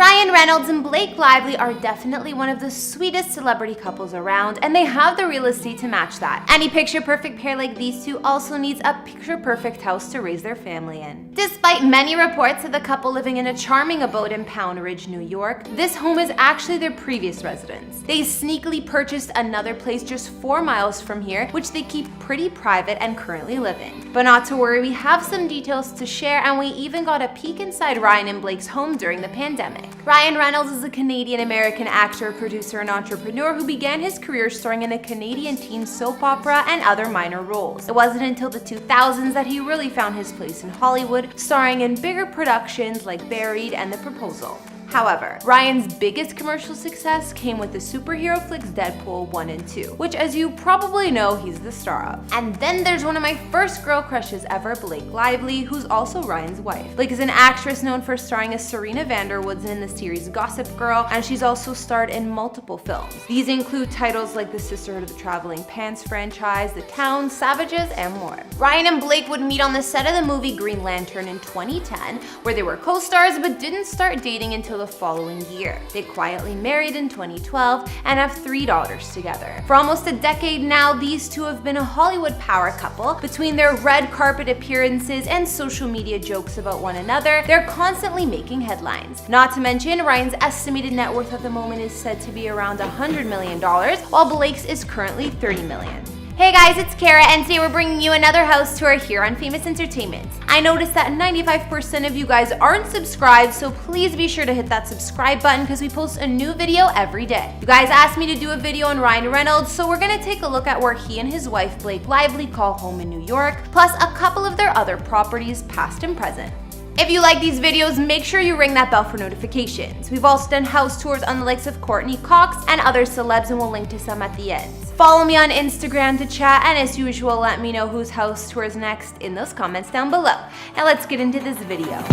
Ryan Reynolds and Blake Lively are definitely one of the sweetest celebrity couples around, and they have the real estate to match that. Any picture-perfect pair like these two also needs a picture-perfect house to raise their family in. Despite many reports of the couple living in a charming abode in Pound Ridge, New York, this home is actually their previous residence. They sneakily purchased another place just 4 miles from here, which they keep pretty private and currently live in. But not to worry, we have some details to share, and we even got a peek inside Ryan and Blake's home during the pandemic. Ryan Reynolds is a Canadian-American actor, producer, and entrepreneur who began his career starring in a Canadian teen soap opera and other minor roles. It wasn't until the 2000s that he really found his place in Hollywood, starring in bigger productions like Buried and The Proposal. However, Ryan's biggest commercial success came with the superhero flicks Deadpool 1 and 2, which, as you probably know, he's the star of. And then there's one of my first girl crushes ever, Blake Lively, who's also Ryan's wife. Blake is an actress known for starring as Serena Vanderwoods in the series Gossip Girl, and she's also starred in multiple films. These include titles like The Sisterhood of the Traveling Pants franchise, The Town, Savages, and more. Ryan and Blake would meet on the set of the movie Green Lantern in 2010, where they were co-stars but didn't start dating until the following year. They quietly married in 2012 and have 3 daughters together. For almost a decade now, these two have been a Hollywood power couple. Between their red carpet appearances and social media jokes about one another, they're constantly making headlines. Not to mention, Ryan's estimated net worth at the moment is said to be around $100 million, while Blake's is currently $30 million. Hey guys, it's Kara, and today we're bringing you another house tour here on Famous Entertainment. I noticed that 95% of you guys aren't subscribed, so please be sure to hit that subscribe button because we post a new video every day. You guys asked me to do a video on Ryan Reynolds, so we're gonna take a look at where he and his wife Blake Lively call home in New York, plus a couple of their other properties, past and present. If you like these videos, make sure you ring that bell for notifications. We've also done house tours on the likes of Courtney Cox and other celebs, and we'll link to some at the end. Follow me on Instagram to chat, and as usual, let me know whose house tour is next in those comments down below. Now let's get into this video.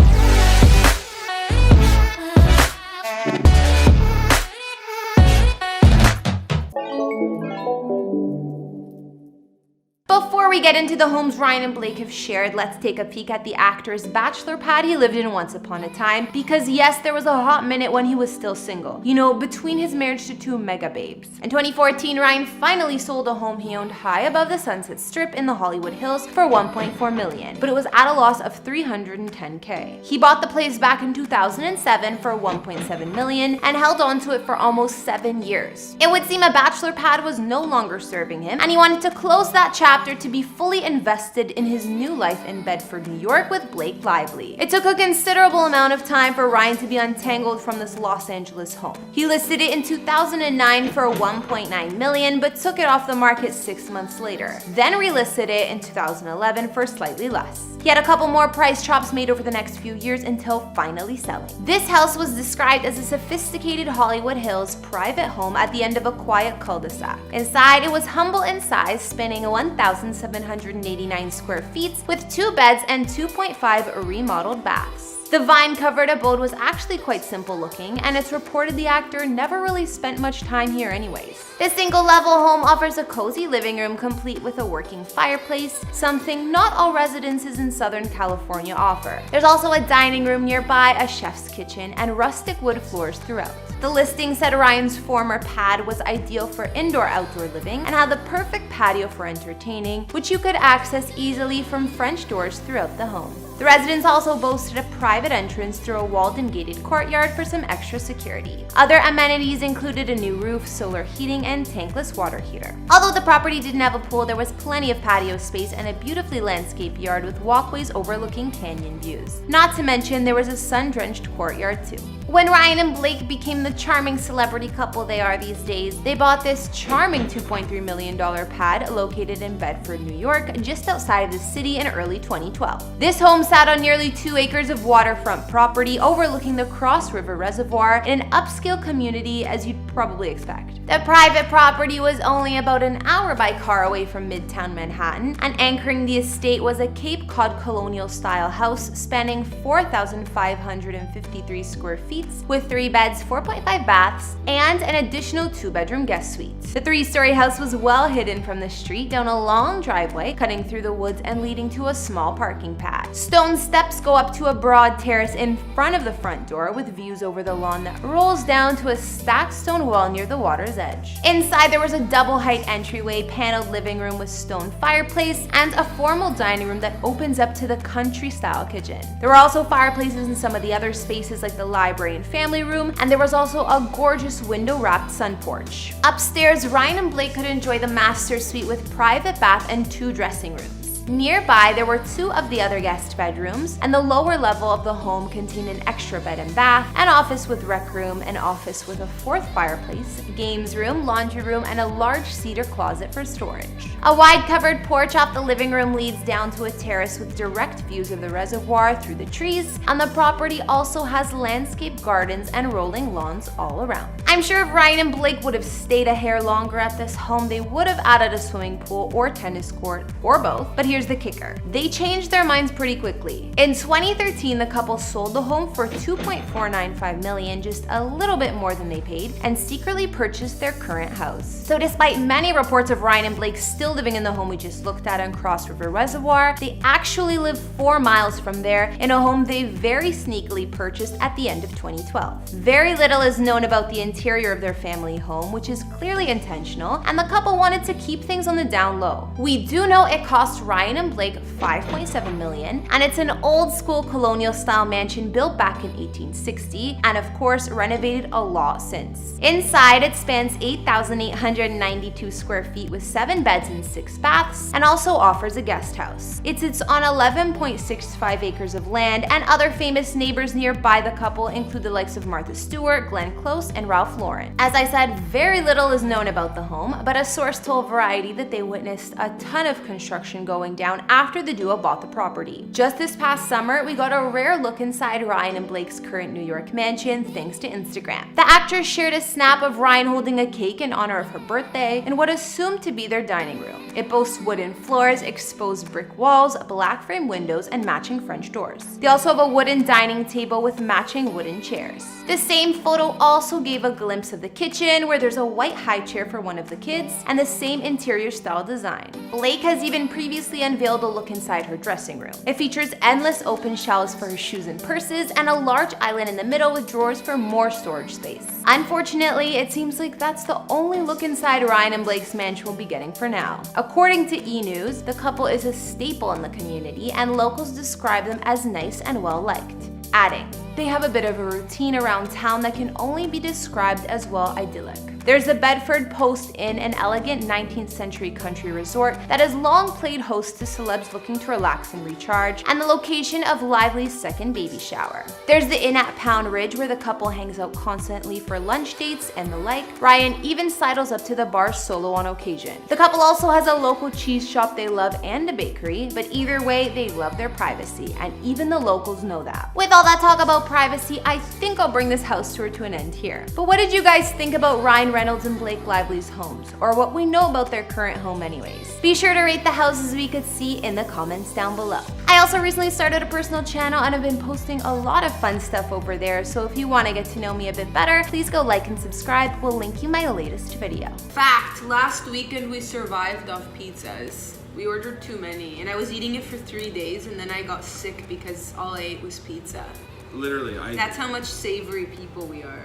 Before we get into the homes Ryan and Blake have shared, let's take a peek at the actor's bachelor pad he lived in once upon a time, because yes, there was a hot minute when he was still single. You know, between his marriage to 2 mega babes. In 2014, Ryan finally sold a home he owned high above the Sunset Strip in the Hollywood Hills for $1.4 million, but it was at a loss of $310K. He bought the place back in 2007 for $1.7 million and held on to it for almost 7 years. It would seem a bachelor pad was no longer serving him, and he wanted to close that chapter to be fully invested in his new life in Bedford, New York with Blake Lively. It took a considerable amount of time for Ryan to be untangled from this Los Angeles home. He listed it in 2009 for $1.9 million, but took it off the market 6 months later, then relisted it in 2011 for slightly less. He had a couple more price drops made over the next few years until finally selling. This house was described as a sophisticated Hollywood Hills private home at the end of a quiet cul-de-sac. Inside, it was humble in size, spanning 1,789 square feet with 2 beds and 2.5 remodeled baths. The vine-covered abode was actually quite simple looking, and it's reported the actor never really spent much time here anyways. The single-level home offers a cozy living room complete with a working fireplace, something not all residences in Southern California offer. There's also a dining room nearby, a chef's kitchen, and rustic wood floors throughout. The listing said Ryan's former pad was ideal for indoor-outdoor living and had the perfect patio for entertaining, which you could access easily from French doors throughout the home. The residence also boasted a private entrance through a walled and gated courtyard for some extra security. Other amenities included a new roof, solar heating, and tankless water heater. Although the property didn't have a pool, there was plenty of patio space and a beautifully landscaped yard with walkways overlooking canyon views. Not to mention, there was a sun-drenched courtyard too. When Ryan and Blake became the charming celebrity couple they are these days, they bought this charming $2.3 million pad located in Bedford, New York, just outside of the city in early 2012. This home sat on nearly 2 acres of waterfront property overlooking the Cross River Reservoir in an upscale community, as you'd probably expect. The private property was only about an hour by car away from Midtown Manhattan, and anchoring the estate was a Cape Cod colonial-style house spanning 4,553 square feet with 3 beds, 4.5 baths, and an additional 2-bedroom guest suite. The 3-story house was well hidden from the street down a long driveway, cutting through the woods and leading to a small parking pad. Stone steps go up to a broad terrace in front of the front door with views over the lawn that rolls down to a stacked stone wall near the water's edge. Inside there was a double-height entryway, paneled living room with stone fireplace, and a formal dining room that opens up to the country-style kitchen. There were also fireplaces in some of the other spaces like the library and family room, and there was also a gorgeous window-wrapped sun porch. Upstairs, Ryan and Blake could enjoy the master suite with private bath and 2 dressing rooms. Nearby, there were 2 of the other guest bedrooms, and the lower level of the home contained an extra bed and bath, an office with rec room, an office with a 4th fireplace, games room, laundry room, and a large cedar closet for storage. A wide covered porch off the living room leads down to a terrace with direct views of the reservoir through the trees, and the property also has landscape gardens and rolling lawns all around. I'm sure if Ryan and Blake would have stayed a hair longer at this home, they would have added a swimming pool or tennis court, or both, but here's the kicker. They changed their minds pretty quickly. In 2013, the couple sold the home for $2.495 million, just a little bit more than they paid, and secretly purchased their current house. So despite many reports of Ryan and Blake still living in the home we just looked at on Cross River Reservoir, they actually live 4 miles from there in a home they very sneakily purchased at the end of 2012. Very little is known about the interior of their family home, which is clearly intentional, and the couple wanted to keep things on the down low. We do know it cost Ryan and Blake $5.7 million, and it's an old school colonial style mansion built back in 1860, and of course renovated a lot since. Inside, it spans 8,892 square feet with 7 beds and 6 baths, and also offers a guest house. It sits on 11.65 acres of land, and other famous neighbors nearby the couple include the likes of Martha Stewart, Glenn Close, and Ralph Lauren. As I said, very little is known about the home, but a source told Variety that they witnessed a ton of construction going down after the duo bought the property. Just this past summer, we got a rare look inside Ryan and Blake's current New York mansion thanks to Instagram. The actress shared a snap of Ryan holding a cake in honor of her birthday in what assumed to be their dining room. It boasts wooden floors, exposed brick walls, black frame windows, and matching French doors. They also have a wooden dining table with matching wooden chairs. The same photo also gave a glimpse of the kitchen, where there's a white high chair for one of the kids, and the same interior style design. Blake has even previously unveiled a look inside her dressing room. It features endless open shelves for her shoes and purses, and a large island in the middle with drawers for more storage space. Unfortunately, it seems like that's the only look inside Ryan and Blake's mansion we'll be getting for now. According to E! News, the couple is a staple in the community, and locals describe them as nice and well-liked. Adding, they have a bit of a routine around town that can only be described as, well, idyllic. There's the Bedford Post Inn, an elegant 19th century country resort that has long played host to celebs looking to relax and recharge, and the location of Lively's second baby shower. There's the inn at Pound Ridge, where the couple hangs out constantly for lunch dates and the like. Ryan even sidles up to the bar solo on occasion. The couple also has a local cheese shop they love and a bakery, but either way, they love their privacy, and even the locals know that. With all that talk about privacy, I think I'll bring this house tour to an end here. But what did you guys think about Ryan Reynolds and Blake Lively's homes, or what we know about their current home anyways? Be sure to rate the houses we could see in the comments down below. I also recently started a personal channel and have been posting a lot of fun stuff over there, so if you want to get to know me a bit better, please go like and subscribe. We'll link you my latest video. Fact, last weekend we survived off pizzas. We ordered too many, and I was eating it for 3 days, and then I got sick because all I ate was pizza. Literally, That's how much savory people we are.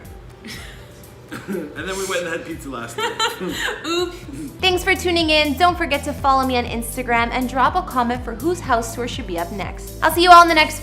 And then we went and had pizza last night. Oops. Thanks for tuning in. Don't forget to follow me on Instagram and drop a comment for whose house tour should be up next. I'll see you all in the next